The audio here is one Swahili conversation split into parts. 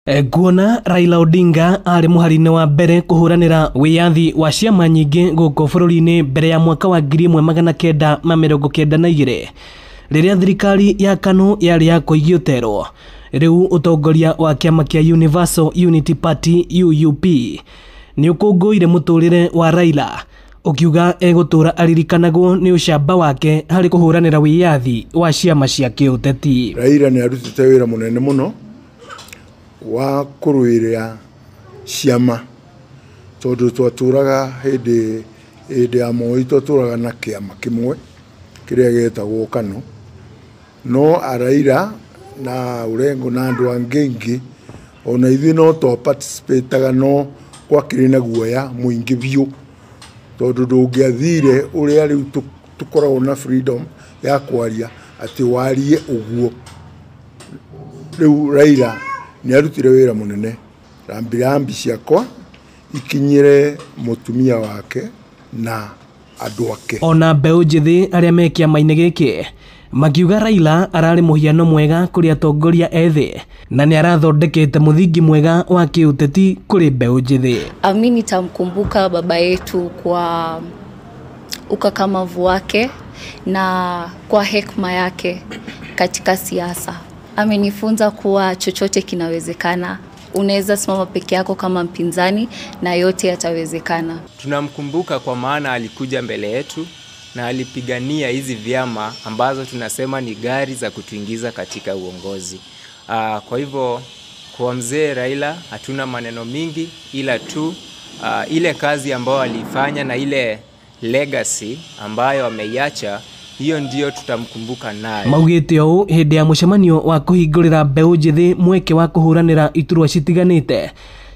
Kuona Raila Odinga ari muharine wa mbere kuhuranira wiyathi wa ciama nyingi guku bururi-ini mbere ya mwaka wa 1992 riria thirikari ya KANU yari ya kuigioterwo. Riu utongoria wa kiama kia Universal Unity Party UUP ni ukunguire muturire wa Raila, ukiuga egutura aririkanagwo ni ucamba wake hari kuhuranira wiyathi wa ciama cia kiuteti. Raila ni arutite wira munene muno wa kuruiria ciama, tondu twaturaga hindi ya Moi twaturaga na kiama kimwe kiria getagwo KANU, no Raila na urengo na andu angengi ona ithi no to participate no kwa kirina guoya muingi biu, tondu ndungiathire uria riu tukoragwo na freedom ya kwaria ati warie uguo. Riu Raila ni arutire wira munene, rambirambi ciakwa ikinyire mutumia wake na andu ake. Ona mbeu njithi aria me kiama-ini giki makiuga Raila arari muhiano mwega kuri atongoria ethi na ni arathondekete muthingi mwega wa kiuteti kuri mbeu njithi. Mimi nitamkumbuka baba yetu kwa ukakamavu wake na kwa hekima yake katika siasa. Amenifunza kuwa chochote kinawezekana. Unaweza simama peke yako kama mpinzani na yote yatawezekana. Tunamkumbuka kwa maana alikuja mbele yetu na alipigania hizi vyama ambazo tunasema ni gari za kutuingiza katika uongozi. Kwa hivyo kwa mzee Raila hatuna maneno mingi, ila tu ile kazi ambayo alifanya na ile legacy ambayo ameiacha, hiyo ndio tutamkumbuka nayo. Maugite o hindi ya mucemanio wa kuhingurira mbeu njithi mweke wa kuhuranira iturwa citiganite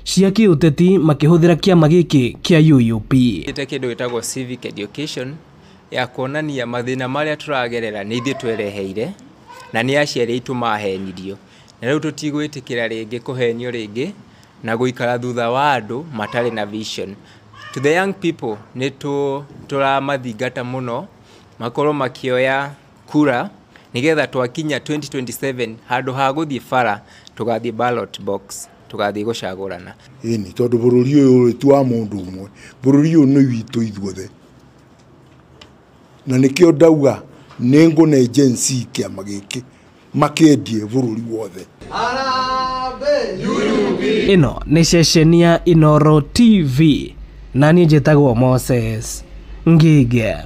cia kiuteti makihuthira kiama giki kia UUP. Ite kindu gitagwo civic education ya kuonania mathina maria turagerera ni ithuĩ twereheire na ni aciari aitu mahenirio, na riu tutigwitikira ringi kuhenio ringi na guikara thutha wa andu matari na vision. To the young people ni turamathingata muno makorwo makioya kura nigetha twakinya 2027 handu ha guthii bara tugathii ballot box tugathii gucagurana. Ini tondu bururi uyu tu wa mundu umwe, bururi uyu ni witu ithuothe, na nikio ndauga ningune agency kiama giki makendie bururi wothe. Ino ni ceceni ya Inooro TV na ni njitagwo Moses Ngige.